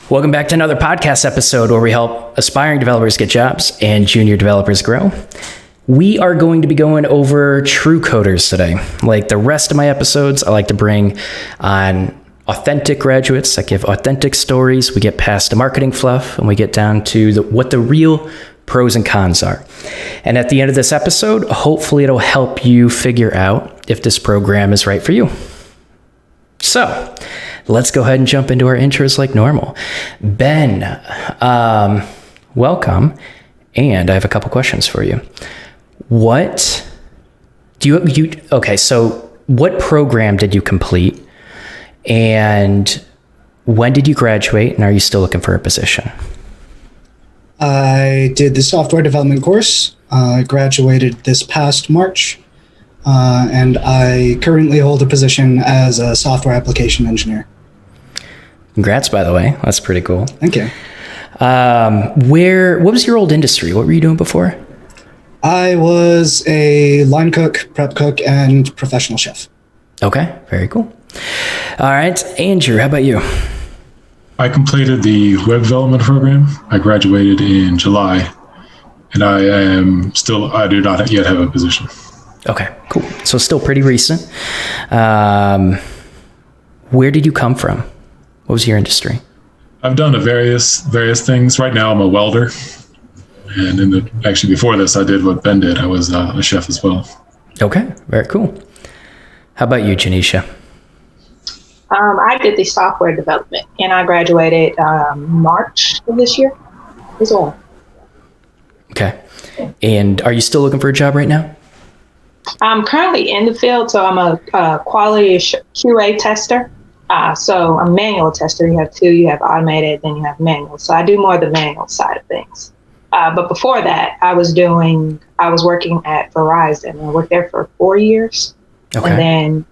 Welcome back to another podcast episode where we help aspiring developers get jobs and junior developers grow. We are going to be going over TrueCoders today. Like the rest of my episodes, I like to bring on authentic graduates that give authentic stories. We get past the marketing fluff and we get down to what the real pros and cons are. And at the end of this episode, hopefully it'll help you figure out if this program is right for you. So let's go ahead and jump into our intros like normal. Ben, welcome. And I have a couple questions for you. So what program did you complete? And when did you graduate? And are you still looking for a position? I did the software development course. I graduated this past March. And I currently hold a position as a software application engineer. Congrats, by the way. That's pretty cool. Thank you. What was your old industry? What were you doing before? I was a line cook, prep cook, and professional chef. Okay, very cool. All right, Andrew, how about you? I completed the web development program. I graduated in July, and I do not yet have a position. Okay, cool. So still pretty recent. Where did you come from? What was your industry? I've done various things. Right now, I'm a welder, and actually before this, I did what Ben did. I was a chef as well. Okay, very cool. How about you, Janisha? I did the software development, and I graduated March of this year as well. Okay. And are you still looking for a job right now? I'm currently in the field, so I'm a quality QA tester. So I'm a manual tester. You have two, you have automated, then you have manual. So I do more of the manual side of things. But before that, I was working at Verizon. I worked there for 4 years. Okay. And then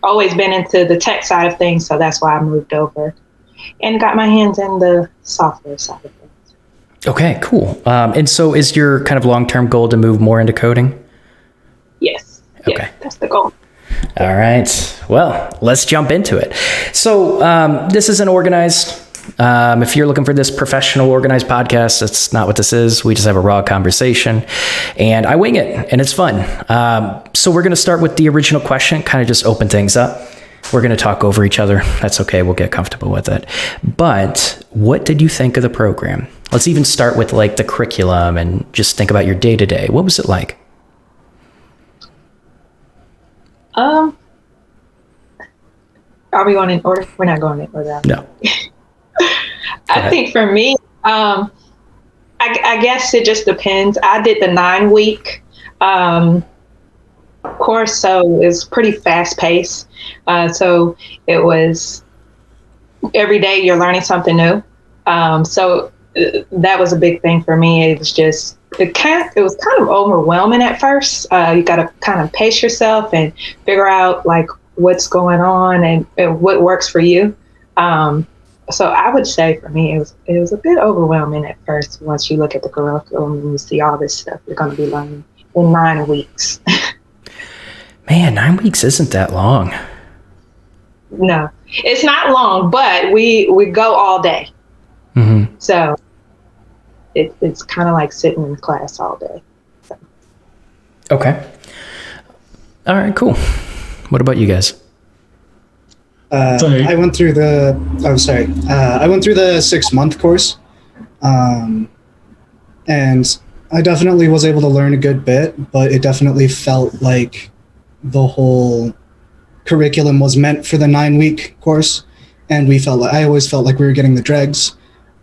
always been into the tech side of things. So that's why I moved over and got my hands in the software side of things. Okay, cool. And so is your kind of long-term goal to move more into coding? Yes. Okay. Yeah, that's the goal. All right. Well, let's jump into it. So this is an organized, if you're looking for this professional organized podcast, that's not what this is. We just have a raw conversation and I wing it and it's fun. So we're going to start with the original question, kind of just open things up. We're going to talk over each other. That's okay. We'll get comfortable with it. But what did you think of the program? Let's even start with like the curriculum and just think about your day-to-day. What was it like? Are we going in order? We're not going in order. No. I think for me, I guess it just depends. I did the 9-week course, so it's pretty fast paced. So it was every day you're learning something new. So that was a big thing for me. It was kind of overwhelming at first. You got to kind of pace yourself and figure out like what's going on and what works for you. So I would say for me, it was a bit overwhelming at first. Once you look at the curriculum and you see all this stuff you're going to be learning in 9 weeks. Man, 9 weeks isn't that long. No, it's not long, but we go all day. Mm-hmm. So it's kind of like sitting in class all day. So. Okay. All right, cool. What about you guys? I went through the 6-month course. And I definitely was able to learn a good bit, but it definitely felt like the whole curriculum was meant for the 9-week course. And I always felt like we were getting the dregs.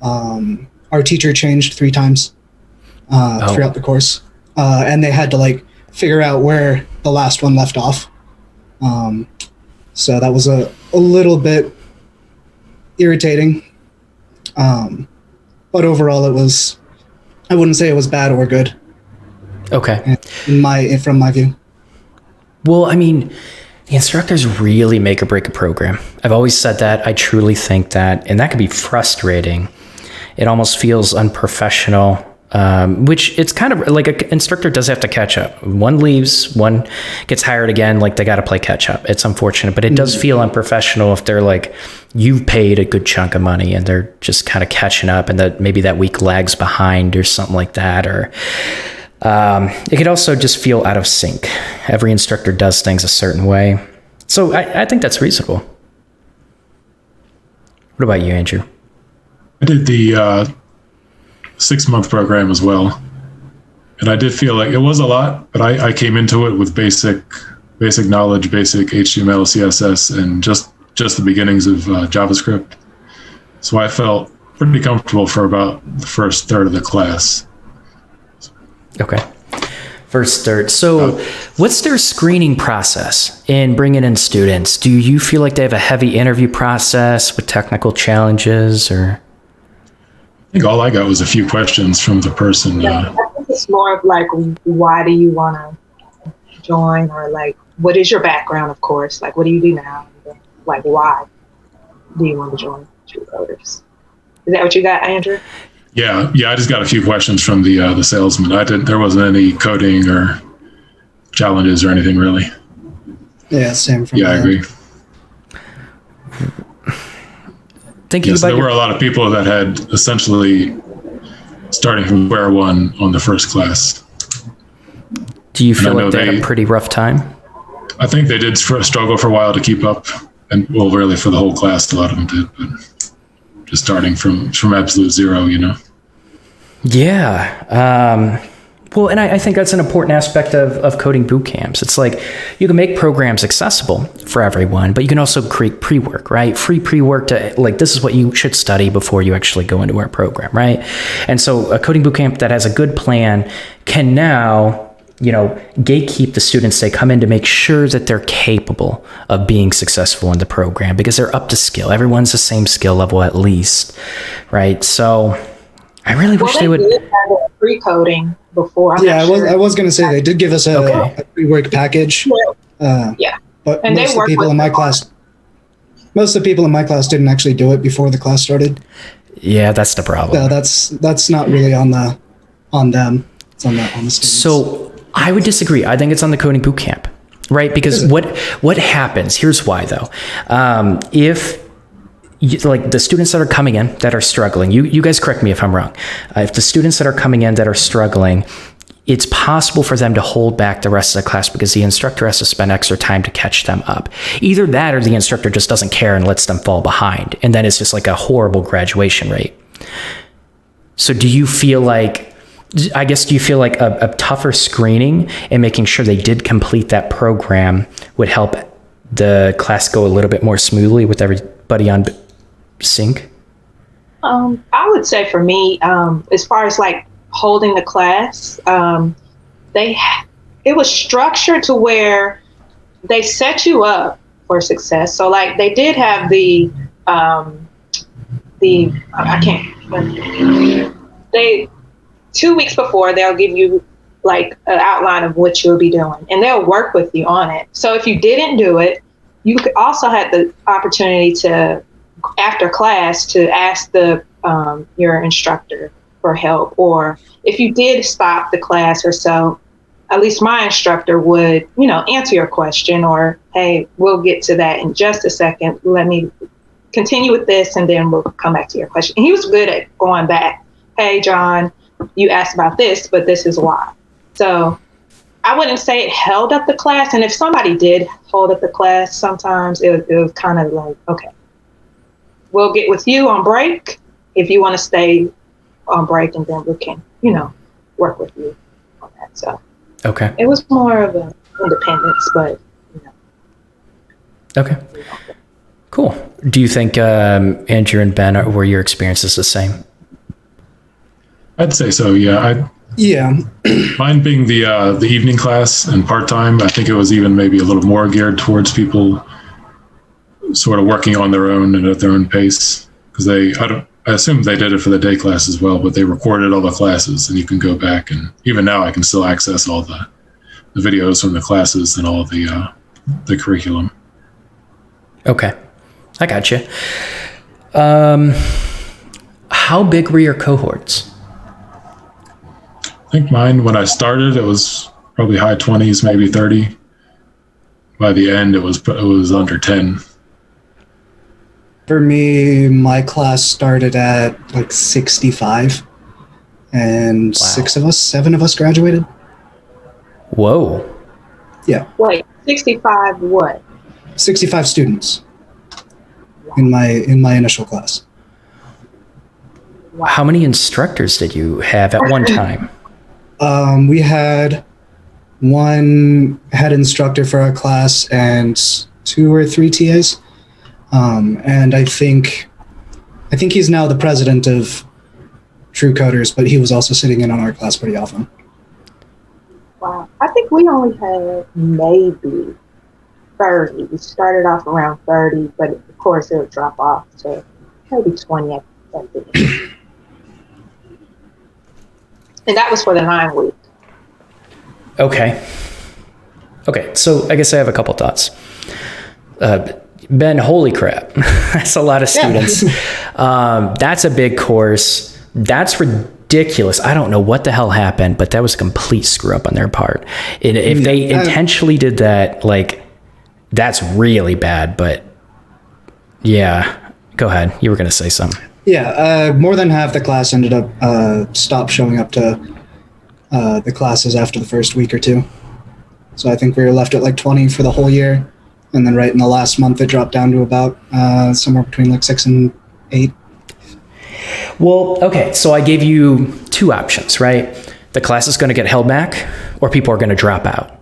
Our teacher changed 3 times throughout the course. And they had to like figure out where the last one left off. So that was a little bit irritating. But overall I wouldn't say it was bad or good. Okay. From my view. Well, I mean, the instructors really make or break a program. I've always said that. I truly think that, and that can be frustrating. It almost feels unprofessional which it's kind of like an instructor does have to catch up. One leaves, one gets hired again, like they got to play catch up. It's unfortunate, but it does feel unprofessional if they're like, you've paid a good chunk of money and they're just kind of catching up, and that maybe that week lags behind or something like that. Or it could also just feel out of sync. Every instructor does things a certain way. So I think that's reasonable. What about you, Andrew? I did the 6-month program as well. And I did feel like it was a lot, but I came into it with basic knowledge, basic HTML, CSS, and just the beginnings of JavaScript. So I felt pretty comfortable for about the first third of the class. Okay. First third. So what's their screening process in bringing in students? Do you feel like they have a heavy interview process with technical challenges, or? I think all I got was a few questions from the person. I think it's more of like, why do you want to join, or like, what is your background, of course? Like, what do you do now? Like, why do you want to join TrueCoders? Is that what you got, Andrew? Yeah. I just got a few questions from the salesman. There wasn't any coding or challenges or anything really. Yeah, same from I agree. There were a lot of people that had essentially starting from square one on the first class. Do you feel like they had a pretty rough time? I think they did struggle for a while to keep up, and well, really for the whole class, a lot of them did, but just starting from absolute zero, you know? Yeah. Well, and I think that's an important aspect of coding boot camps. It's like you can make programs accessible for everyone, but you can also create pre-work, right? Free pre-work to like, this is what you should study before you actually go into our program, right? And so a coding boot camp that has a good plan can now, gatekeep the students they come in to make sure that they're capable of being successful in the program because they're up to skill. Everyone's the same skill level at least, right? So I really wish they would did have a pre-coding before. I was going to say they did give us a pre-work package. Yeah. But and most of the people in my class didn't actually do it before the class started. Yeah, that's the problem. So that's not really on them. It's on the students. So I would disagree. I think it's on the coding boot camp, right? Because what happens? Here's why, though. Like the students that are coming in that are struggling, you guys correct me if I'm wrong. If the students that are coming in that are struggling, it's possible for them to hold back the rest of the class because the instructor has to spend extra time to catch them up. Either that or the instructor just doesn't care and lets them fall behind. And then it's just like a horrible graduation rate. So do you feel like a tougher screening and making sure they did complete that program would help the class go a little bit more smoothly with everybody on sync? I would say for me, as far as like holding the class, it was structured to where they set you up for success. So like they did have they 2 weeks before they'll give you like an outline of what you'll be doing and they'll work with you on it. So if you didn't do it, you also had the opportunity to, after class, to ask your instructor for help. Or if you did stop the class or so, at least my instructor would, answer your question or, hey, we'll get to that in just a second. Let me continue with this and then we'll come back to your question. And he was good at going back. Hey, John, you asked about this, but this is why. So I wouldn't say it held up the class. And if somebody did hold up the class, sometimes it was kind of like, okay, we'll get with you on break if you want to stay on break, and then we can, work with you on that. So okay, it was more of an independence, but okay, cool. Do you think Andrew and Ben, were your experiences the same? I'd say so. Yeah. Mine being the evening class and part-time, I think it was even maybe a little more geared towards people sort of working on their own and at their own pace. Because I assume they did it for the day class as well, but they recorded all the classes and you can go back, and even now I can still access all the videos from the classes and all of the curriculum. Okay. I got you. How big were your cohorts? I think mine, when I started, it was probably high 20s, maybe 30. By the end, it was under 10. For me, my class started at like 65, and Wow. 7 of us graduated. Whoa. Yeah, Wait, 65 what? 65 students in my initial class. How many instructors did you have at one time? We had one head instructor for our class and 2 or 3 TAs. And I think he's now the president of TrueCoders, but he was also sitting in on our class pretty often. Wow. I think we only had maybe 30. We started off around 30, but of course it would drop off to maybe 20 at the end. And that was for the 9 week. Okay. So I guess I have a couple thoughts. Ben, holy crap. That's a lot of students. That's a big course. That's ridiculous. I don't know what the hell happened, but that was a complete screw up on their part. And if they intentionally did that, like, that's really bad. But yeah, go ahead. You were going to say something. Yeah, more than half the class ended up stopped showing up to the classes after the first week or 2. So I think we were left at like 20 for the whole year. And then right in the last month, it dropped down to about somewhere between like 6 and 8. Well, okay, so I gave you 2 options, right? The class is going to get held back, or people are going to drop out.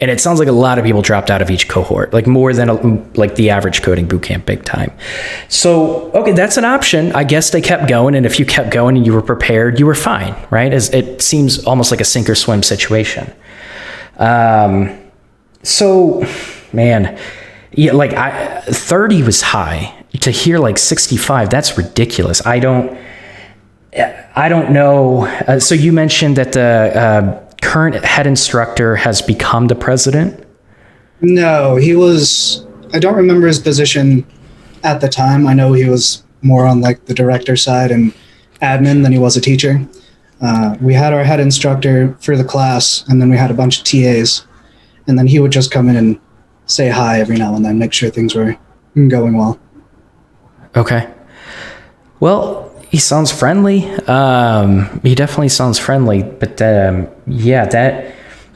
And it sounds like a lot of people dropped out of each cohort, like more than like the average coding bootcamp big time. So, okay, that's an option. I guess they kept going, and if you kept going and you were prepared, you were fine, right? As it seems almost like a sink or swim situation. So, man, yeah, like 30 was high. To hear like 65, that's ridiculous. I don't know. So you mentioned that the current head instructor has become the president? No, he was, I don't remember his position at the time. I know he was more on like the director side and admin than he was a teacher. We had our head instructor for the class, and then we had a bunch of TAs, and then he would just come in and say hi every now and then, make sure things were going well. Okay. Well, he sounds friendly. He definitely sounds friendly, but yeah,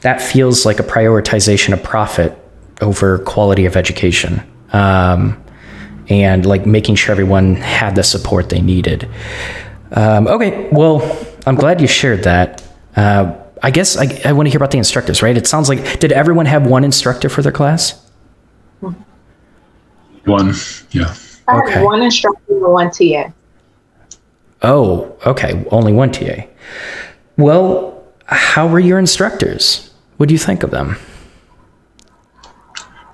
that feels like a prioritization of profit over quality of education, and like making sure everyone had the support they needed. Okay, well, I'm glad you shared that. I guess I want to hear about the instructors, right? It sounds like, did everyone have one instructor for their class? One, yeah. I had one instructor and one TA. Oh, okay. Only one TA. Well, how were your instructors? What do you think of them?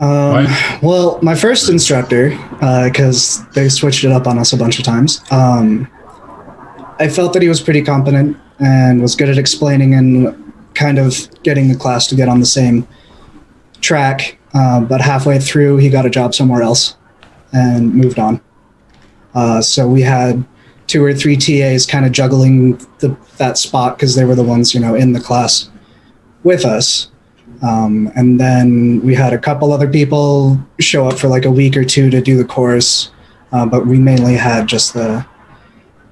Well, my first instructor, because they switched it up on us a bunch of times, I felt that he was pretty competent and was good at explaining and kind of getting the class to get on the same track. But halfway through, he got a job somewhere else and moved on. So we had 2 or 3 TAs kind of juggling that spot because they were the ones, in the class with us. And then we had a couple other people show up for like a week or 2 to do the course. But we mainly had just the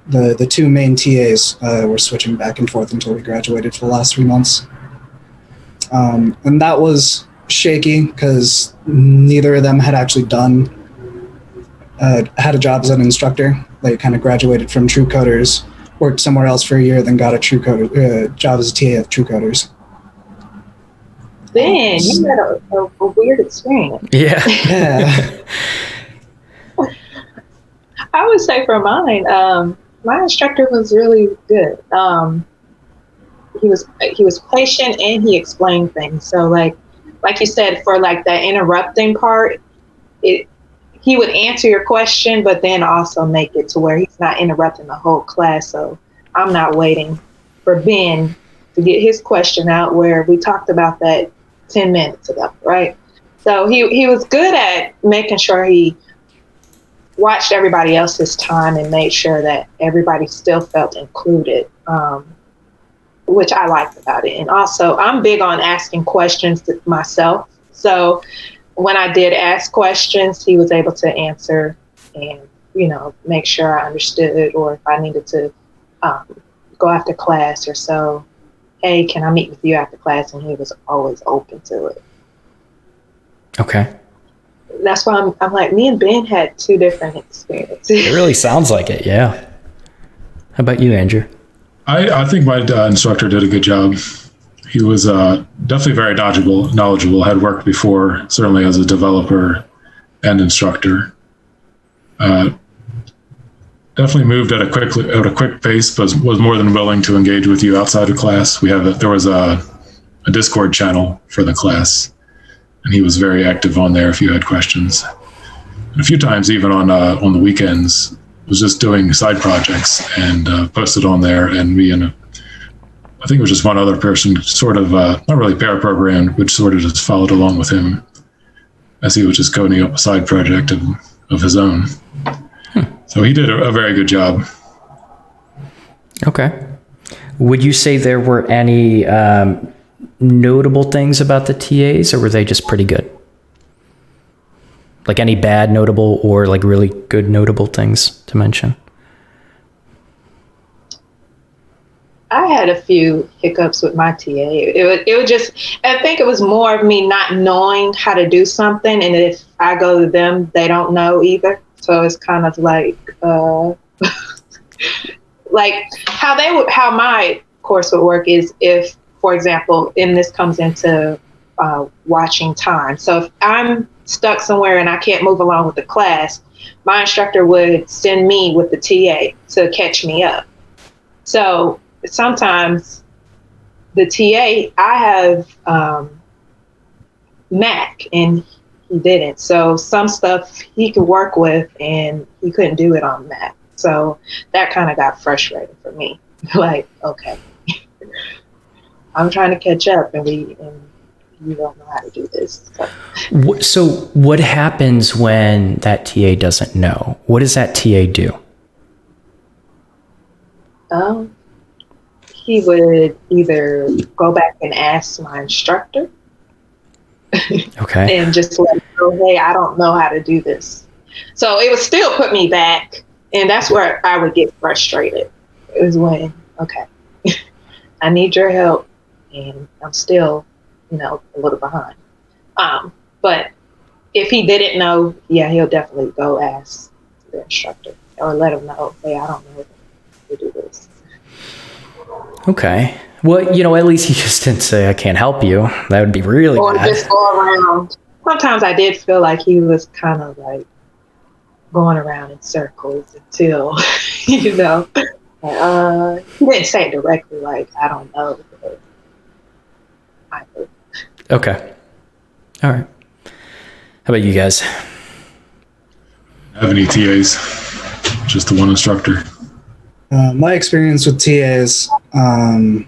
2 main TAs were switching back and forth until we graduated for the last 3 months. And that was shaky because neither of them had actually had a job as an instructor. They kind of graduated from TrueCoders, worked somewhere else for a year, then got a job as a TA at TrueCoders. Ben, you had a weird experience. Yeah. Yeah. I would say for mine, my instructor was really good. He was patient and he explained things. So like you said, for like that interrupting part, he would answer your question, but then also make it to where he's not interrupting the whole class. So I'm not waiting for Ben to get his question out where we talked about that 10 minutes ago, right? So he was good at making sure he watched everybody else's time and made sure that everybody still felt included. which I liked about it. And also, I'm big on asking questions to myself. So when I did ask questions, he was able to answer and, make sure I understood, or if I needed to go after class or so, hey, can I meet with you after class? And he was always open to it. Okay. That's why I'm like, me and Ben had two different experiences. It really sounds like it, yeah. How about you, Andrew? I think my instructor did a good job. He was definitely very knowledgeable, had worked before, certainly as a developer and instructor. Definitely moved at a quick pace, but was more than willing to engage with you outside of class. There was a Discord channel for the class, and he was very active on there if you had questions. And a few times, even on the weekends, was just doing side projects and posted on there. And me and I think it was just one other person, sort of not really pair programmed, which sort of just followed along with him as he was just coding up a side project of his own. So he did a very good job. Okay. Would you say there were any notable things about the TAs, or were they just pretty good? Like any bad notable or like really good notable things to mention? I had a few hiccups with my TA. It was just, I think it was more of me not knowing how to do something. And if I go to them, they don't know either. So it's kind of like, like how my course would work is if, for example, and this comes into watching time. So if I'm stuck somewhere and I can't move along with the class, my instructor would send me with the TA to catch me up. So sometimes the TA, I have Mac and he didn't. So some stuff he could work with and he couldn't do it on Mac. So that kind of got frustrating for me. Like, okay, I'm trying to catch up and you don't know how to do this. So what happens when that TA doesn't know? What does that TA do? He would either go back and ask my instructor. Okay. And just let him know, hey, I don't know how to do this. So it would still put me back. And that's where I would get frustrated. It was when, okay, I need your help. And I'm still, a little behind. But if he didn't know, yeah, he'll definitely go ask the instructor or let him know, hey, I don't know how to do this. Okay. Well, at least he just didn't say, I can't help you. That would be really or bad. Just go around. Sometimes I did feel like he was kind of like going around in circles until, he didn't say it directly, like, I don't know. Okay. All right. How about you guys? Have any TAs? Just the one instructor. My experience with TAs, I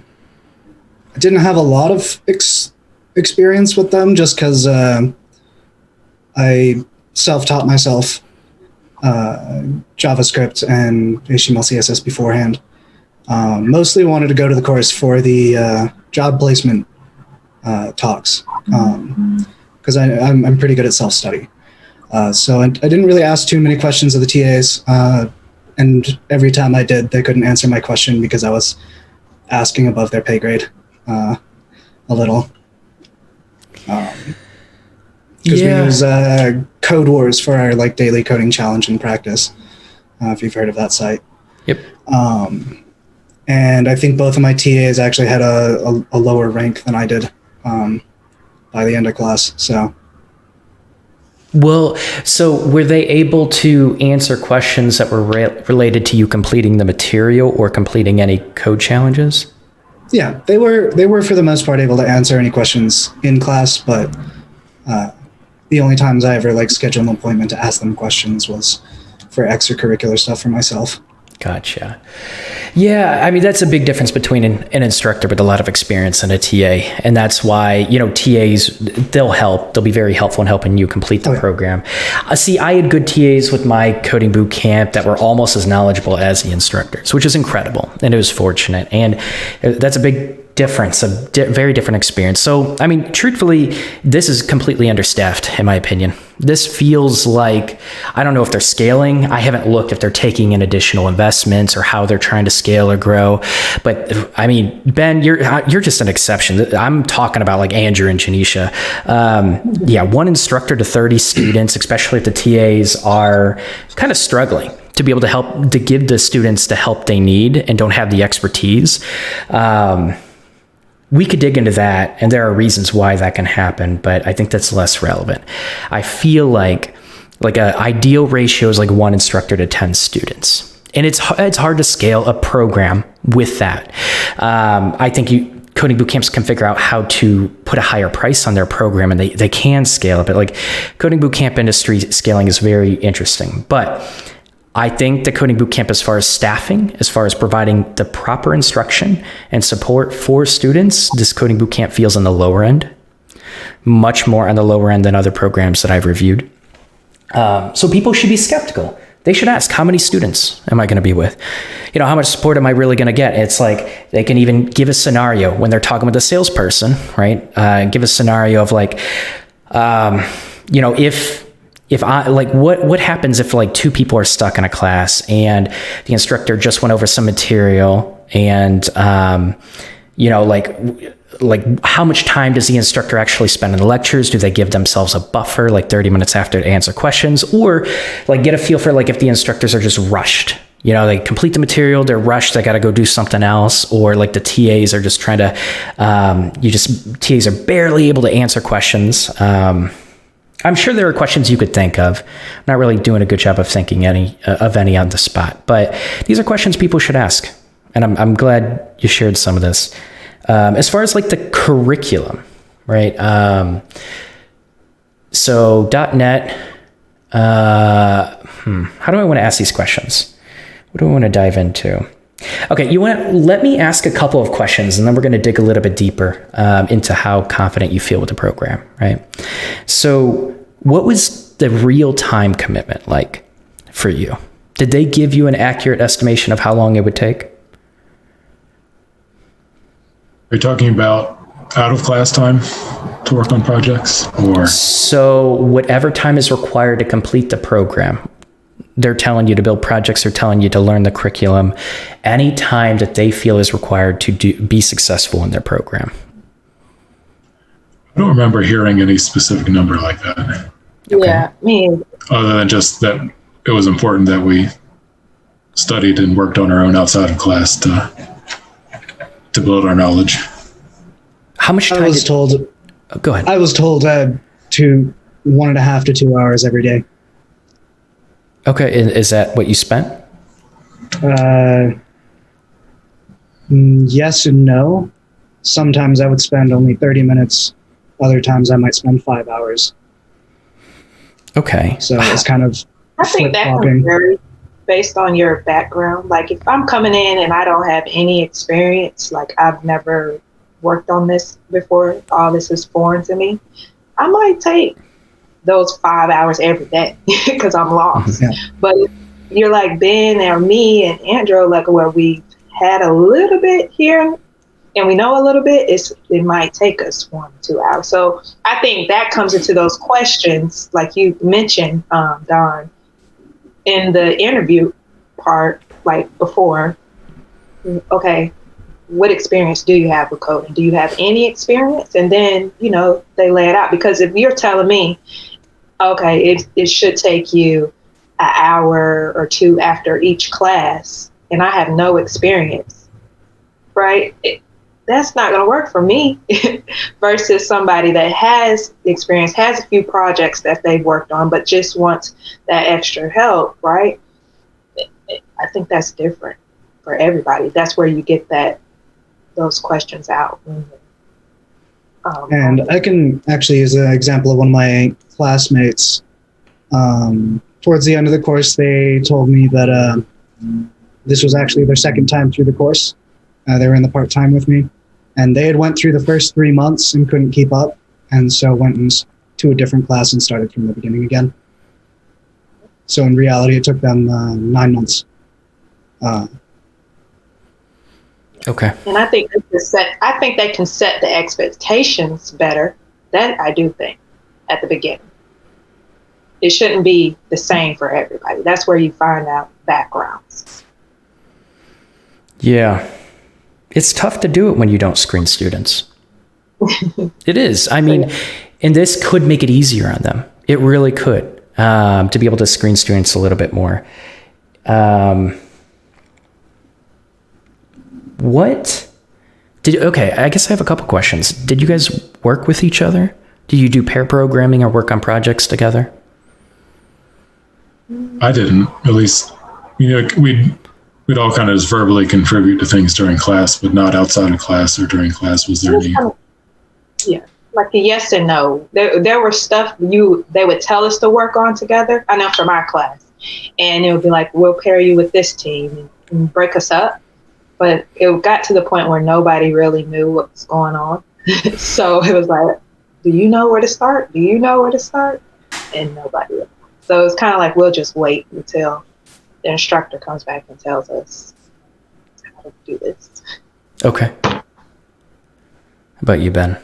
didn't have a lot of experience with them just because I self-taught myself JavaScript and HTML, CSS beforehand. Mostly wanted to go to the course for the job placement talks because I'm pretty good at self-study. So I didn't really ask too many questions of the TAs. And every time I did, they couldn't answer my question because I was asking above their pay grade a little. Because we use Code Wars for our daily coding challenge and practice, if you've heard of that site. Yep. And I think both of my TAs actually had a lower rank than I did by the end of class. So were they able to answer questions that were related to you completing the material or completing any code challenges? Yeah, they were for the most part able to answer any questions in class, but the only times I ever scheduled an appointment to ask them questions was for extracurricular stuff for myself. Gotcha. Yeah, I mean, that's a big difference between an instructor with a lot of experience and a TA. And that's why, TAs, they'll be very helpful in helping you complete the program. See, I had good TAs with my coding boot camp that were almost as knowledgeable as the instructors, which is incredible. And it was fortunate. And that's a big difference, a very different experience. So, I mean, truthfully, this is completely understaffed, in my opinion. This feels like, I don't know if they're scaling. I haven't looked if they're taking in additional investments or how they're trying to scale or grow. But I mean, Ben, you're just an exception. I'm talking about like Andrew and Janisha. One instructor to 30 students, especially if the TAs are kind of struggling to be able to give the students the help they need and don't have the expertise. We could dig into that, and there are reasons why that can happen, but I think that's less relevant. I feel like a ideal ratio is like 1 instructor to 10 students. And it's hard to scale a program with that. I think coding boot camps can figure out how to put a higher price on their program, and they can scale it. But like coding boot camp industry scaling is very interesting. But I think the coding boot camp, as far as staffing, as far as providing the proper instruction and support for students, this coding boot camp feels on the lower end, much more on the lower end than other programs that I've reviewed. So people should be skeptical. They should ask, how many students am I going to be with? How much support am I really going to get? It's like they can even give a scenario when they're talking with a salesperson, right? Give a scenario of like, if I like what happens if like 2 people are stuck in a class and the instructor just went over some material and like how much time does the instructor actually spend in the lectures? Do they give themselves a buffer like 30 minutes after to answer questions, or like get a feel for like if the instructors are just rushed? They complete the material, they're rushed, they got to go do something else, or like the TAs are just trying to TAs are barely able to answer questions. I'm sure there are questions you could think of. I'm not really doing a good job of thinking any on the spot, but these are questions people should ask. And I'm glad you shared some of this. As far as like the curriculum, right? So .NET, how do I want to ask these questions? What do I want to dive into? Okay, let me ask a couple of questions, and then we're going to dig a little bit deeper into how confident you feel with the program, right? So what was the real time commitment like for you? Did they give you an accurate estimation of how long it would take? Are you talking about out of class time to work on projects, or? So whatever time is required to complete the program. They're telling you to build projects, they're telling you to learn the curriculum, any time that they feel is required to be successful in their program. I don't remember hearing any specific number like that. Okay. Yeah, me either. Other than just that it was important that we studied and worked on our own outside of class to build our knowledge. How much time? I was told. Oh, go ahead. I was told to 1.5 to 2 hours every day. Okay, is that what you spent? Yes and no. Sometimes I would spend only 30 minutes. Other times I might spend 5 hours. Okay. So it's kind of I think that can vary based on your background. Like if I'm coming in and I don't have any experience, like I've never worked on this before, all this is foreign to me, I might take those 5 hours every day because I'm lost. Yeah. But if you're like Ben or me and Andrew, like where we had a little bit here and we know a little bit, it might take us 1 to 2 hours. So I think that comes into those questions, like you mentioned, Don, in the interview part, like before. Okay, what experience do you have with coding? Do you have any experience? And then, they lay it out. Because if you're telling me, okay, it should take you an hour or 2 after each class, and I have no experience, right? That's not going to work for me versus somebody that has experience, has a few projects that they've worked on, but just wants that extra help, right? I think that's different for everybody. That's where you get those questions out. And I can actually use an example of one of my classmates. Towards the end of the course, they told me that this was actually their second time through the course. They were in the part-time with me, and they had went through the first 3 months and couldn't keep up, and so went to a different class and started from the beginning again. So in reality, it took them 9 months. Okay. And I think they can set the expectations better. That I do think at the beginning. It shouldn't be the same for everybody. That's where you find out backgrounds. Yeah. It's tough to do it when you don't screen students. It is. I mean, and this could make it easier on them. It really could, to be able to screen students a little bit more. Okay, I guess I have a couple questions. Did you guys work with each other? Do you do pair programming or work on projects together? I didn't, at least, we'd all kind of just verbally contribute to things during class, but not outside of class or during class. Was there any? Yeah, like a yes and no. There were stuff they would tell us to work on together. I know from our class, and it would be like, we'll pair you with this team and break us up. But it got to the point where nobody really knew what was going on. So it was like, do you know where to start? Do you know where to start? And nobody would. So it's kind of like, we'll just wait until the instructor comes back and tells us how to do this. Okay. How about you, Ben?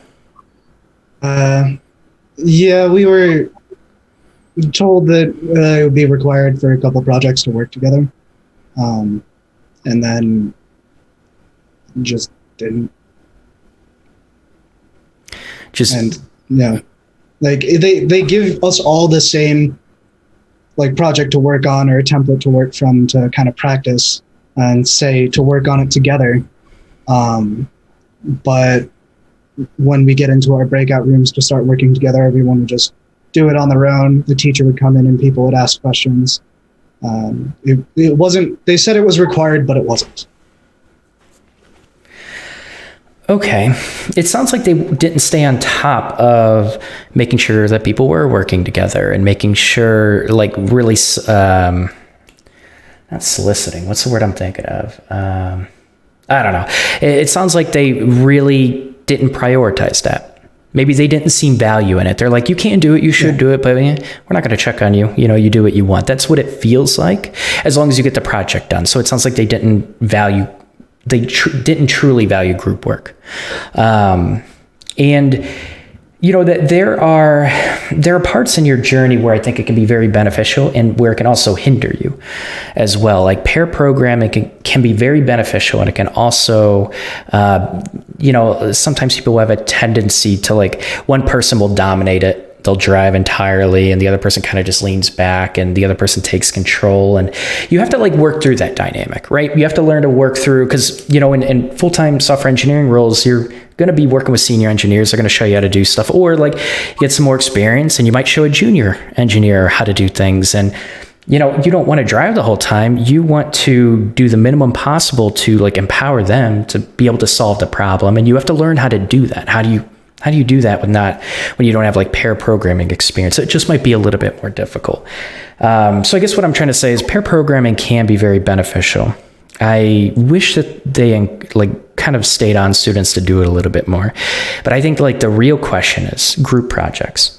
Yeah, we were told that it would be required for a couple projects to work together. And then just didn't. And yeah, like they give us all the same like project to work on or a template to work from to kind of practice and say to work on it together. But when we get into our breakout rooms to start working together, everyone would just do it on their own. The teacher would come in and people would ask questions. It wasn't, they said it was required, but it wasn't. Okay. It sounds like they didn't stay on top of making sure that people were working together and making sure, like, really, not soliciting. What's the word I'm thinking of? I don't know. It sounds like they really didn't prioritize that. Maybe they didn't see value in it. They're like, you can do it, you should do it, but we're not going to check on you. You do what you want. That's what it feels like, as long as you get the project done. So it sounds like they didn't value, didn't truly value group work. And that there are parts in your journey where I think it can be very beneficial and where it can also hinder you as well. Like pair programming can be very beneficial, and it can also, sometimes people have a tendency to, like, one person will dominate it. They'll drive entirely, and the other person kind of just leans back, and the other person takes control. And you have to, like, work through that dynamic, right? You have to learn to work through, because, in full-time software engineering roles, you're going to be working with senior engineers. They're going to show you how to do stuff, or, like, you get some more experience and you might show a junior engineer how to do things. And, you don't want to drive the whole time. You want to do the minimum possible to, like, empower them to be able to solve the problem. And you have to learn how to do that. How do you do that when you don't have, like, pair programming experience? It just might be a little bit more difficult. So I guess what I'm trying to say is pair programming can be very beneficial. I wish that they, like, kind of stayed on students to do it a little bit more. But I think, like, the real question is group projects.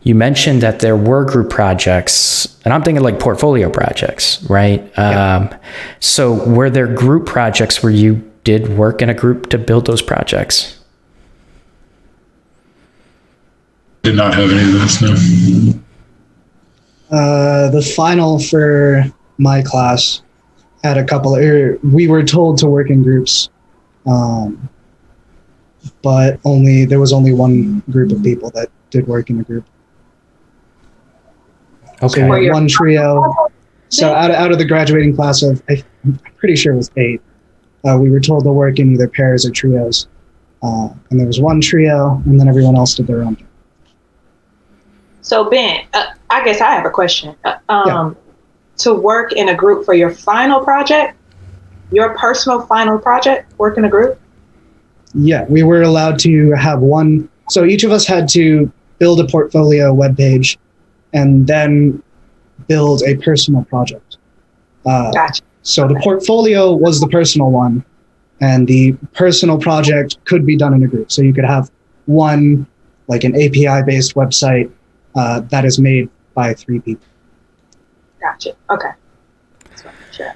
You mentioned that there were group projects, and I'm thinking, like, portfolio projects, right? Yeah. So were there group projects where you did work in a group to build those projects? Did not have any of this, no. The final for my class had a couple we were told to work in groups, but there was only one group of people that did work in a group. Okay. So one trio. So out of the graduating class of, I'm pretty sure it was 8, we were told to work in either pairs or trios. And there was one trio, and then everyone else did their own thing. So Ben, I guess I have a question. To work in a group for your final project, your personal final project, work in a group? Yeah, we were allowed to have one. So each of us had to build a portfolio webpage and then build a personal project. Gotcha. So the portfolio was the personal one, and the personal project could be done in a group. So you could have one, like an API-based website that is made by 3 people. Gotcha. Okay. Sure.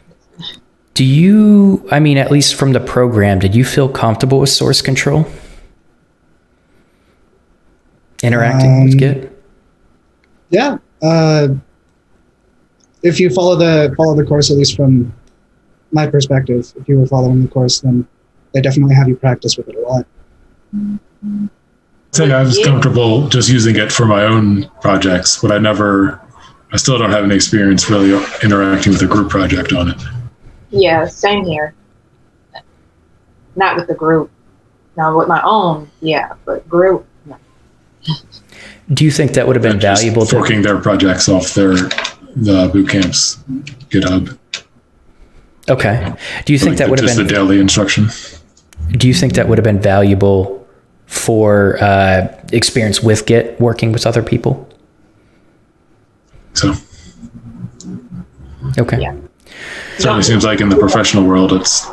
Do you, I mean, at least from the program, did you feel comfortable with source control? Interacting with Git? Yeah. If you follow the course, at least from my perspective, if you were following the course, then they definitely have you practice with it a lot. I'd say I was comfortable just using it for my own projects, but I still don't have any experience really interacting with a group project on it. Yeah, same here. Not with the group. Now with my own, yeah, but group, no. Do you think that would have been valuable? Just forking their projects off the boot camp's GitHub. Okay. Do you think that would have been just the daily instruction? Do you think that would have been valuable for experience with Git, working with other people? So. Okay. Yeah. Certainly seems like in the professional world, it's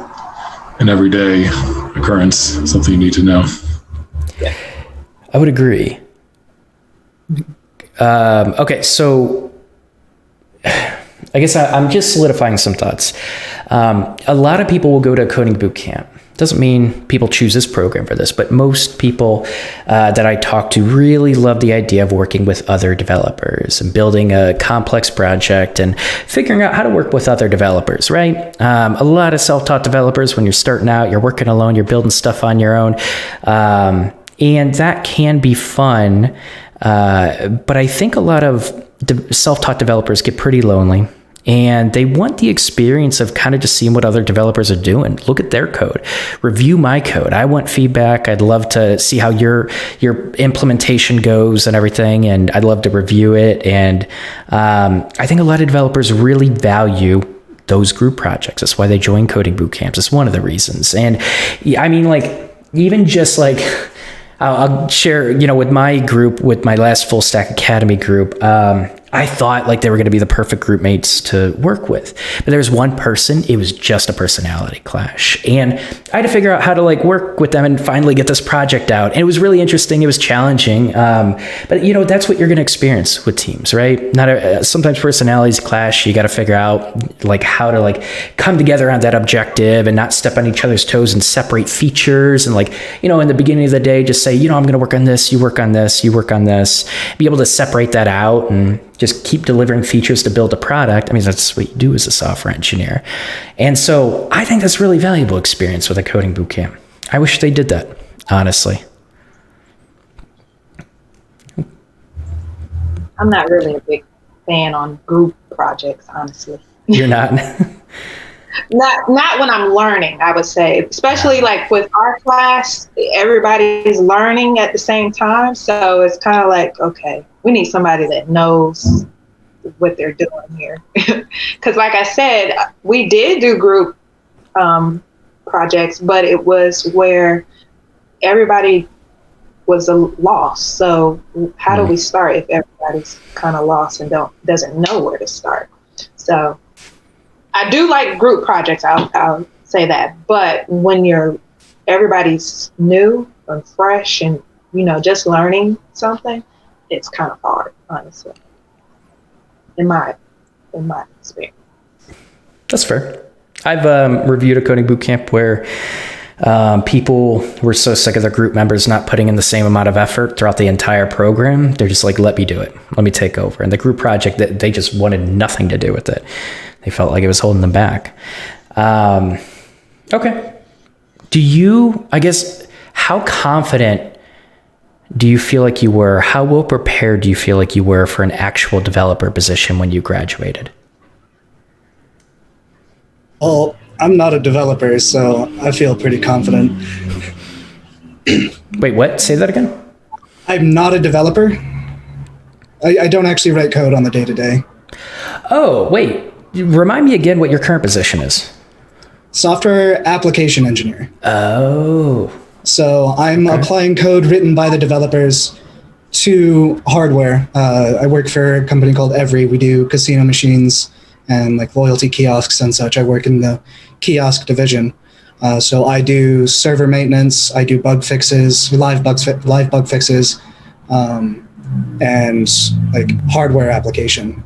an everyday occurrence, something you need to know. I would agree. Okay, so I guess I'm just solidifying some thoughts. A lot of people will go to a coding boot camp. Doesn't mean people choose this program for this, but most people that I talk to really love the idea of working with other developers and building a complex project and figuring out how to work with other developers, right? A lot of self-taught developers, when you're starting out, you're working alone, you're building stuff on your own. And that can be fun. But I think a lot of self-taught developers get pretty lonely. And they want the experience of kind of just seeing what other developers are doing. Look at their code. Review my code. I want feedback. I'd love to see how your implementation goes and everything. And I'd love to review it. And I think a lot of developers really value those group projects. That's why they join coding boot camps. It's one of the reasons. And I mean, like, even just like, I'll share, with my group, with my last Full Stack Academy group, I thought like they were going to be the perfect group mates to work with. But there's one person, it was just a personality clash. And I had to figure out how to like work with them and finally get this project out. And it was really interesting. It was challenging. But that's what you're going to experience with teams, right? Sometimes personalities clash. You got to figure out like how to like come together on that objective and not step on each other's toes and separate features. And like, in the beginning of the day, just say, I'm going to work on this, you work on this, you work on this, be able to separate that out and just keep delivering features to build a product. I mean, that's what you do as a software engineer. And so I think that's really valuable experience with a coding bootcamp. I wish they did that, honestly. I'm not really a big fan on group projects, honestly. You're not? Not when I'm learning, I would say, especially like with our class, everybody's learning at the same time. So it's kind of like, okay, we need somebody that knows what they're doing here. Because like I said, we did do group projects, but it was where everybody was lost. So how do we start if everybody's kind of lost and doesn't know where to start? So I do like group projects, I'll say that. But when everybody's new and fresh and, just learning something, it's kind of hard, honestly, in my experience. That's fair. I've reviewed a coding bootcamp where people were so sick of their group members not putting in the same amount of effort throughout the entire program. They're just like, let me do it. Let me take over. And the group project, they just wanted nothing to do with it. They felt like it was holding them back. Okay. How confident do you feel like you were? How well prepared do you feel like you were for an actual developer position when you graduated? Well, I'm not a developer, so I feel pretty confident. Wait, what? Say that again? I'm not a developer. I don't actually write code on the day-to-day. Oh, wait. Remind me again what your current position is. Software application engineer. Oh. So I'm applying code written by the developers to hardware. I work for a company called Every. We do casino machines and like loyalty kiosks and such. I work in the kiosk division. So I do server maintenance, I do bug fixes, live bug fixes, and like hardware application,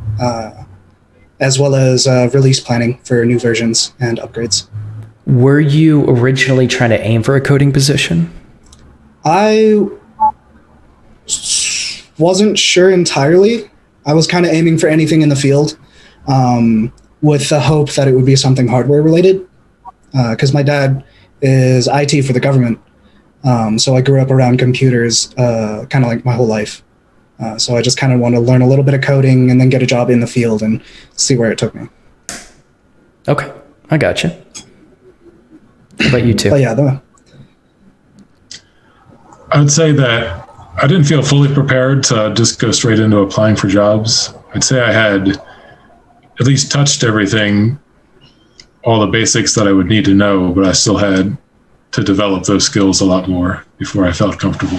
as well as release planning for new versions and upgrades. Were you originally trying to aim for a coding position? I wasn't sure entirely. I was kind of aiming for anything in the field, with the hope that it would be something hardware related. Because my dad is IT for the government. So I grew up around computers kind of like my whole life. So I just kind of want to learn a little bit of coding and then get a job in the field and see where it took me. Okay, I gotcha. How about you two? But yeah, I would say that I didn't feel fully prepared to just go straight into applying for jobs. I'd say I had at least touched everything, all the basics that I would need to know, but I still had to develop those skills a lot more before I felt comfortable.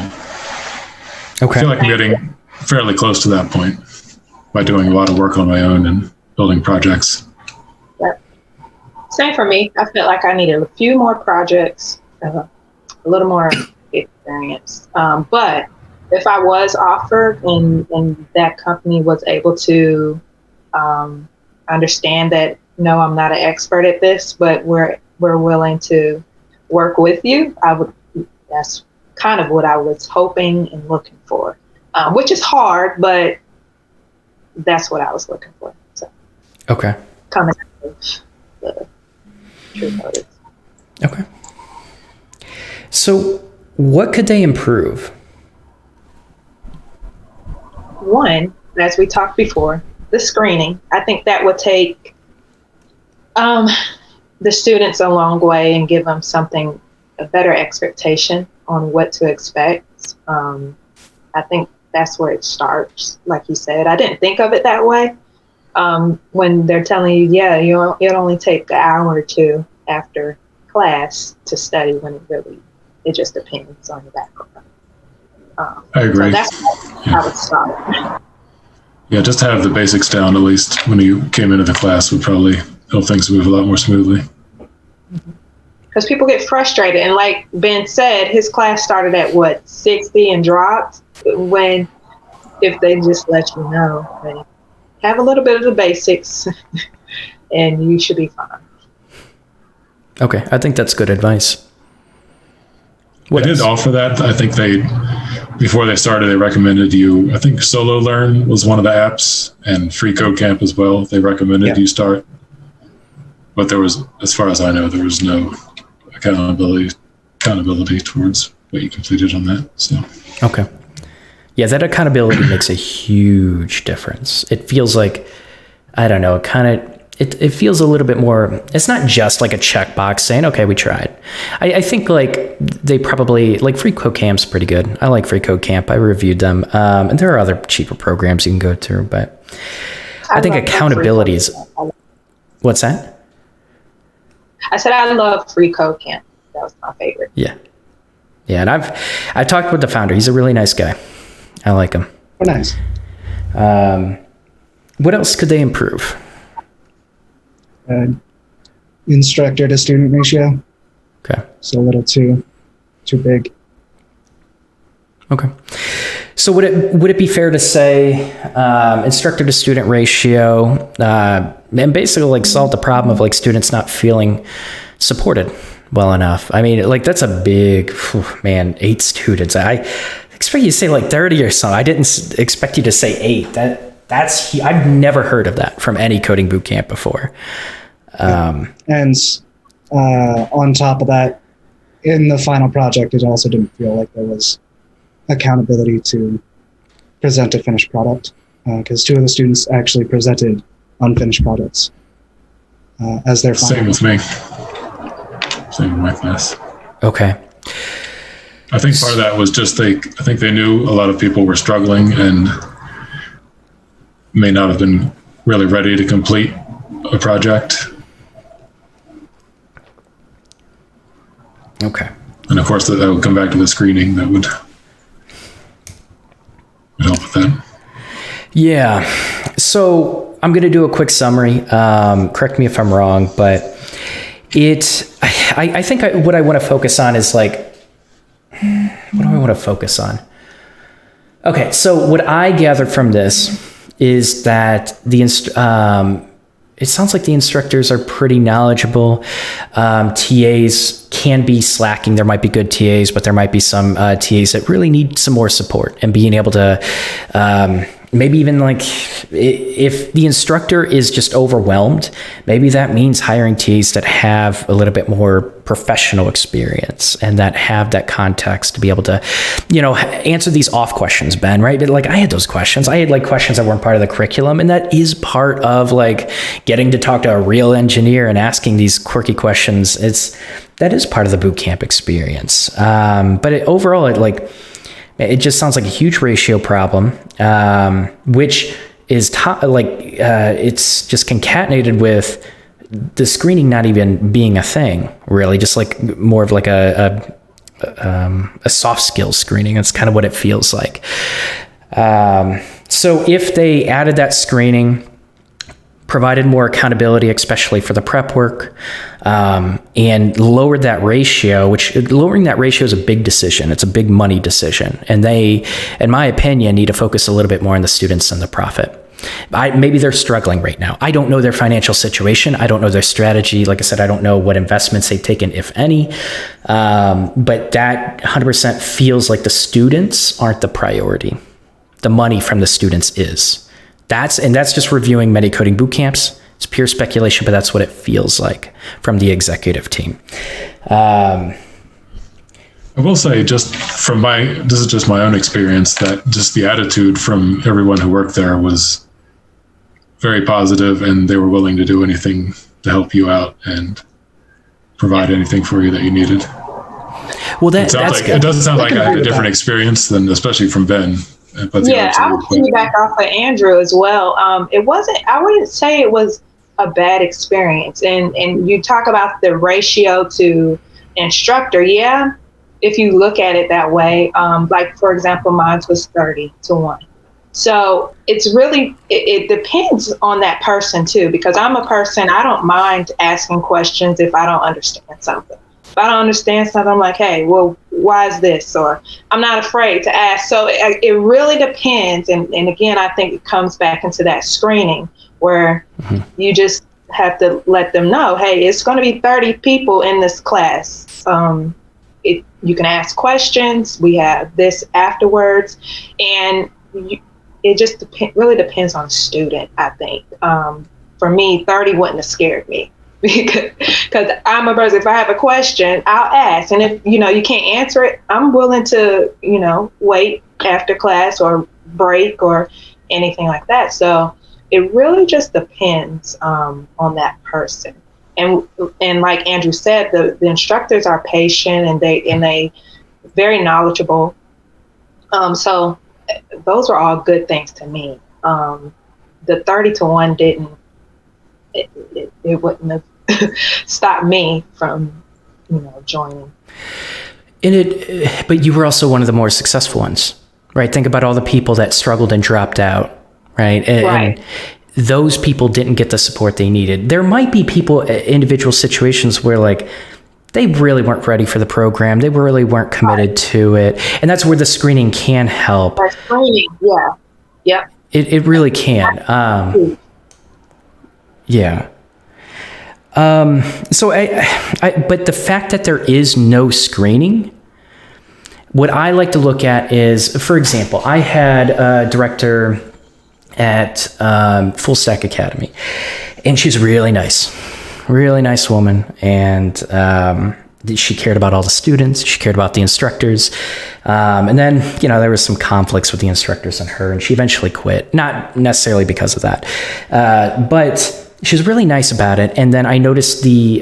Okay. I feel like I'm getting fairly close to that point by doing a lot of work on my own and building projects. Yep. Same for me. I felt like I needed a few more projects, a little more experience. But if I was offered and that company was able to understand that, no, I'm not an expert at this, but we're willing to work with you, that's kind of what I was hoping and looking for, which is hard, but that's what I was looking for. So, okay. Coming out of the TrueCoders. Okay. So what could they improve? One, as we talked before, the screening. I think that would take the students a long way and give them a better expectation on what to expect. I think that's where it starts. Like you said, I didn't think of it that way. When they're telling you, yeah, it'll only take an hour or two after class to study, when it just depends on your background. I agree. So that's how I would start. Yeah, just to have the basics down, at least when you came into the class, would probably help things move a lot more smoothly. Because people get frustrated. And like Ben said, his class started at 60 and dropped. If they just let you know, they have a little bit of the basics and you should be fine. Okay, I think that's good advice. They did offer that. I think before they started, they recommended you, I think Solo Learn was one of the apps, and Free Code Camp as well. They recommended you start. But there was, as far as I know, there was no accountability towards what you completed on that. So. Okay. Yeah, that accountability makes a huge difference. It feels like, I don't know, it feels a little bit more, it's not just like a checkbox saying, okay, we tried. I think like they probably, like Free Code Camp's pretty good. I like Free Code Camp. I reviewed them. And there are other cheaper programs you can go through, but I think accountability is, what's that? I said, I love Free Code Camp. That was my favorite. Yeah. Yeah. And I talked with the founder. He's a really nice guy. I like him. Oh, nice. What else could they improve? Instructor to student ratio. Okay. So a little too big. Okay. So would it be fair to say instructor to student ratio and basically like solve the problem of like students not feeling supported well enough? I mean, like that's a big, 8 students. I expect you to say like 30 or so. I didn't expect you to say 8. I've never heard of that from any coding boot camp before. And on top of that, in the final project, it also didn't feel like there was accountability to present a finished product, because 2 of the students actually presented unfinished products as their final. Same with me. Same with my class. Okay. I think part of that was just I think they knew a lot of people were struggling and may not have been really ready to complete a project. Okay. And of course, that would come back to the screening. That would help with that. Yeah. So I'm going to do a quick summary. Correct me if I'm wrong, but I think what I want to focus on is like, what do I want to focus on? Okay, so what I gathered from this is that it sounds like the instructors are pretty knowledgeable. TAs can be slacking. There might be good TAs, but there might be some TAs that really need some more support, and being able to maybe even like if the instructor is just overwhelmed, maybe that means hiring TAs that have a little bit more professional experience and that have that context to be able to, answer these off questions, Ben, right? But like I had those questions. I had like questions that weren't part of the curriculum, and that is part of like getting to talk to a real engineer and asking these quirky questions. That is part of the boot camp experience. But overall, it just sounds like a huge ratio problem, which is it's just concatenated with the screening not even being a thing, really, just like more of like a soft skills screening. That's kind of what it feels like. So if they added that screening, provided more accountability, especially for the prep work, and lowered that ratio, which lowering that ratio is a big decision. It's a big money decision. And they, in my opinion, need to focus a little bit more on the students and the profit. Maybe they're struggling right now. I don't know their financial situation. I don't know their strategy. Like I said, I don't know what investments they've taken, if any. But that 100% feels like the students aren't the priority. The money from the students is. That's just reviewing many coding boot camps. It's pure speculation, but that's what it feels like from the executive team. I will say, this is just my own experience, that just the attitude from everyone who worked there was very positive, and they were willing to do anything to help you out and provide anything for you that you needed. Well, that's good. It does sound like I had a different experience than, especially from Ben. But I would piggyback off of Andrew as well. I wouldn't say it was a bad experience. And you talk about the ratio to instructor. Yeah, if you look at it that way, like for example, mine was 30-1. So it's really, it depends on that person too, because I'm a person, I don't mind asking questions if I don't understand something. If I don't understand something, I'm like, hey, well, why is this? Or I'm not afraid to ask. So it really depends. And again, I think it comes back into that screening where you just have to let them know, hey, it's going to be 30 people in this class. You can ask questions. We have this afterwards. And it just really depends on the student, I think. For me, 30 wouldn't have scared me. Because I'm a person, if I have a question, I'll ask. And if, you can't answer it, I'm willing to, wait after class or break or anything like that. So it really just depends on that person. And like Andrew said, the instructors are patient and they very knowledgeable. So those are all good things to me. The 30-1 didn't. It wouldn't have stopped me from, joining. But you were also one of the more successful ones, right? Think about all the people that struggled and dropped out, right? And those people didn't get the support they needed. There might be individual situations where like they really weren't ready for the program. They really weren't committed to it. And that's where the screening can help. Screening, yeah. Yep. It really can. Yeah. So but the fact that there is no screening, what I like to look at is, for example, I had a director at Full Stack Academy, and she's really nice woman. And she cared about all the students. She cared about the instructors. And then, there was some conflicts with the instructors and her, and she eventually quit. Not necessarily because of that, but she was really nice about it. And then I noticed the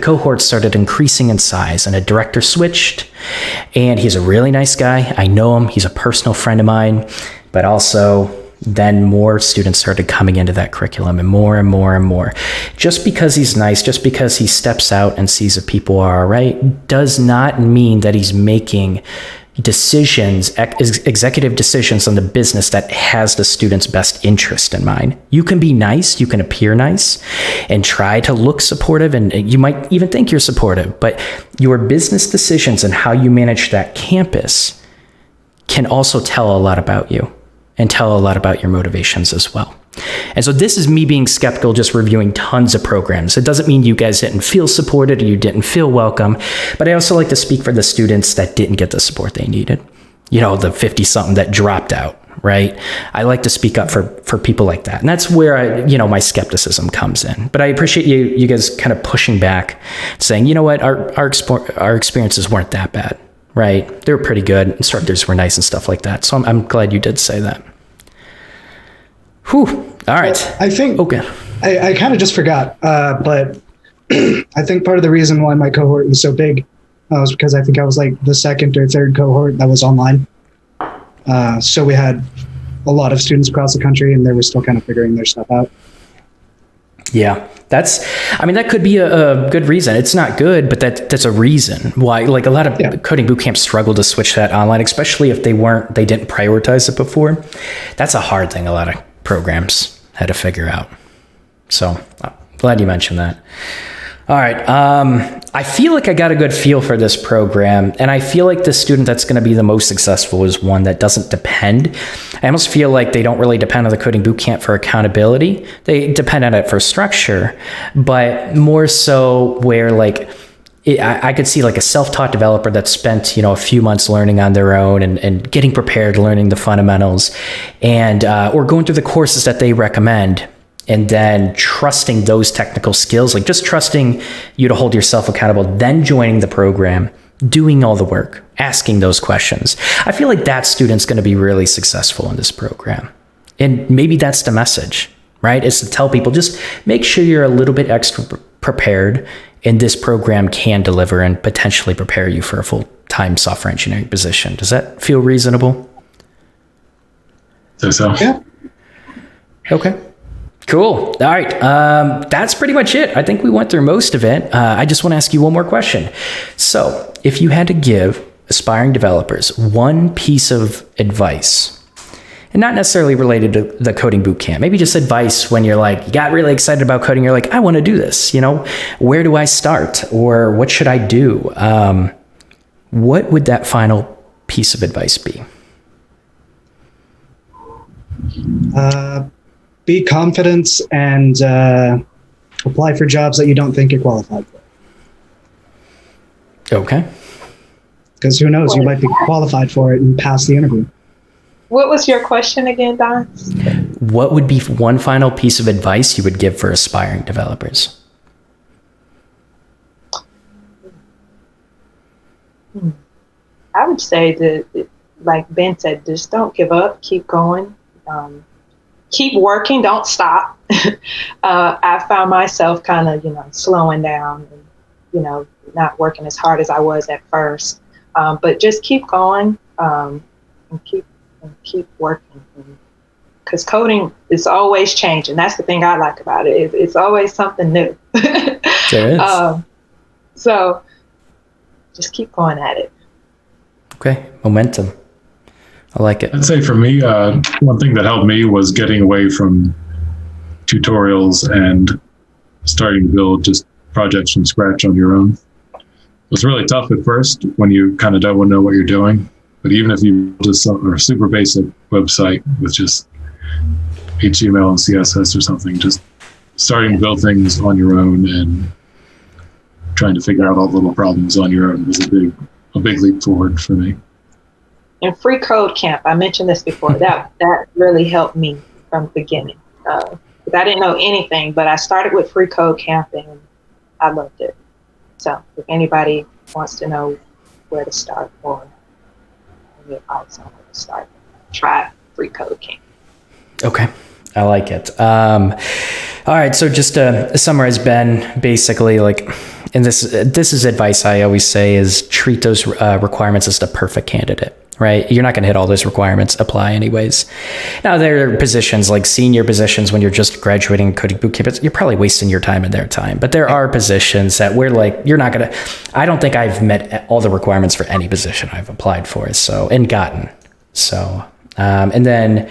cohorts started increasing in size, and a director switched, and he's a really nice guy. I know him. He's a personal friend of mine, but also then more students started coming into that curriculum, and more and more and more. Just because he's nice, just because he steps out and sees that people are all right, does not mean that he's making executive decisions on the business that has the student's best interest in mind. You can be nice, you can appear nice, and try to look supportive, and you might even think you're supportive, but your business decisions and how you manage that campus can also tell a lot about you and tell a lot about your motivations as well. And so this is me being skeptical, just reviewing tons of programs. It doesn't mean you guys didn't feel supported or you didn't feel welcome, but I also like to speak for the students that didn't get the support they needed. You know, the 50-something that dropped out, right? I like to speak up for people like that. And that's where my skepticism comes in. But I appreciate you guys kind of pushing back, saying, you know what, our experiences weren't that bad, right? They were pretty good. Instructors were nice and stuff like that. So I'm glad you did say that. Whew. All right. I think, okay. I kind of just forgot, but I think part of the reason why my cohort was so big was because I think I was like the second or third cohort that was online. So we had a lot of students across the country, and they were still kind of figuring their stuff out. Yeah, that could be a good reason. It's not good, but that's a reason why, like, a lot of coding boot camps struggle to switch that online, especially if they didn't prioritize it before. That's a hard thing a lot of programs had to figure out. So glad you mentioned that. All right. I feel like I got a good feel for this program, and I feel like the student that's going to be the most successful is one that doesn't depend. I almost feel like they don't really depend on the coding bootcamp for accountability. They depend on it for structure, but more so where I could see like a self-taught developer that spent, a few months learning on their own and getting prepared, learning the fundamentals, and or going through the courses that they recommend, and then trusting those technical skills, like just trusting you to hold yourself accountable, then joining the program, doing all the work, asking those questions. I feel like that student's going to be really successful in this program. And maybe that's the message, right? Is to tell people, just make sure you're a little bit extra prepared, and this program can deliver and potentially prepare you for a full-time software engineering position. Does that feel reasonable? So. Yeah. Okay. Cool. All right. That's pretty much it. I think we went through most of it. I just want to ask you one more question. So if you had to give aspiring developers one piece of advice, and not necessarily related to the coding bootcamp, maybe just advice when you're like, you got really excited about coding, you're like, I want to do this, where do I start? Or what should I do? What would that final piece of advice be? Be confident and apply for jobs that you don't think you're qualified for. Okay. Because who knows, you might be qualified for it and pass the interview. What was your question again, Don? What would be one final piece of advice you would give for aspiring developers? I would say that, like Ben said, just don't give up, keep going. Keep working, don't stop. I found myself kind of, slowing down and, not working as hard as I was at first. But just keep going and keep working. Because coding is always changing. That's the thing I like about it. It's always something new. There is. So just keep going at it. Okay, momentum. I like it. I'd say for me, one thing that helped me was getting away from tutorials and starting to build just projects from scratch on your own. It was really tough at first when you kind of don't know what you're doing. But even if you just a super basic website with just HTML and CSS or something, just starting to build things on your own and trying to figure out all the little problems on your own was a big leap forward for me. And Free Code Camp, I mentioned this before, that really helped me from the beginning. Because I didn't know anything, but I started with Free Code Camp and I loved it. So if anybody wants to know where to start or any advice on where to start, try Free Code Camp. Okay, I like it. All right, so just to summarize, Ben, basically, and this is advice I always say, is treat those requirements as the perfect candidate. right? You're not going to hit all those requirements, apply anyways. Now, there are positions like senior positions when you're just graduating coding bootcamp, you're probably wasting your time and their time. But there are positions that we're like, you're not going to, I don't think I've met all the requirements for any position I've applied for, and gotten. So, and then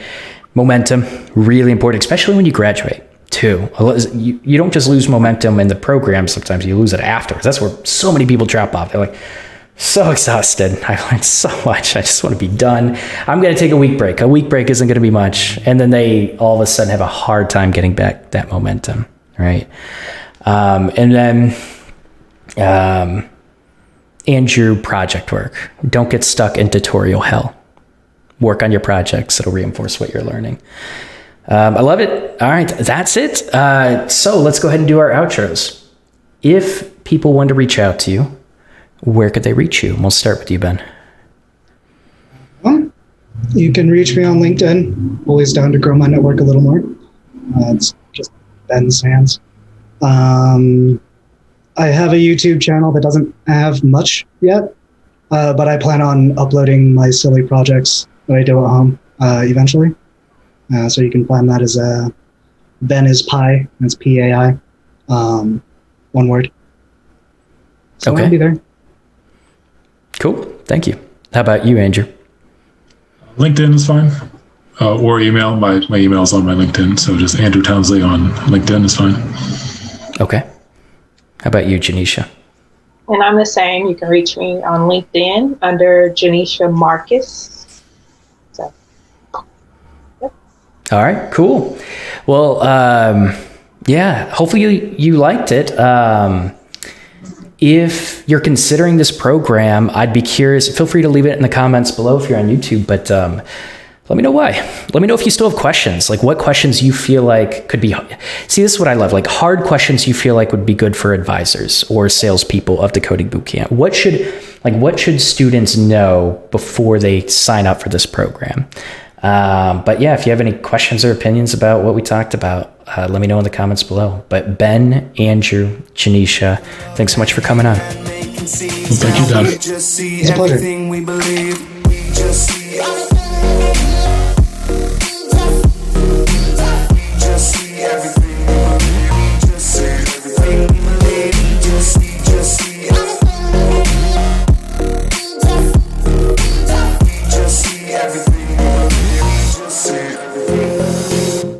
momentum, really important, especially when you graduate too. You don't just lose momentum in the program. Sometimes you lose it afterwards. That's where so many people drop off. They're like, so exhausted. I learned so much. I just want to be done. I'm going to take a week break. A week break isn't going to be much. And then they all of a sudden have a hard time getting back that momentum, right? And then, and your project work. Don't get stuck in tutorial hell. Work on your projects. It'll reinforce what you're learning. I love it. All right, that's it. So let's go ahead and do our outros. If people want to reach out to you, where could they reach you? We'll start with you, Ben. Well, you can reach me on LinkedIn. Always down to grow my network a little more. It's just Ben Sands. I have a YouTube channel that doesn't have much yet, but I plan on uploading my silly projects that I do at home eventually. So you can find that as Ben is Pi. That's P-A-I. One word. So okay. I'll be there. Cool. Thank you. How about you, Andrew? LinkedIn is fine. Or email. My email is on my LinkedIn. So just Andrew Townsley on LinkedIn is fine. Okay. How about you, Janisha? And I'm the same. You can reach me on LinkedIn under Janisha Marcus. So, yep. All right, cool. Well, yeah, hopefully you liked it. If you're considering this program, I'd be curious. Feel free to leave it in the comments below if you're on YouTube, but let me know why. Let me know if you still have questions, like what questions you feel like could be. See, this is what I love, like hard questions you feel like would be good for advisors or salespeople of the coding bootcamp. What should students know before they sign up for this program? But yeah, if you have any questions or opinions about what we talked about, let me know in the comments below. But Ben, Andrew, Janisha, thanks so much for coming on. Well, thank you, Don. It's a pleasure.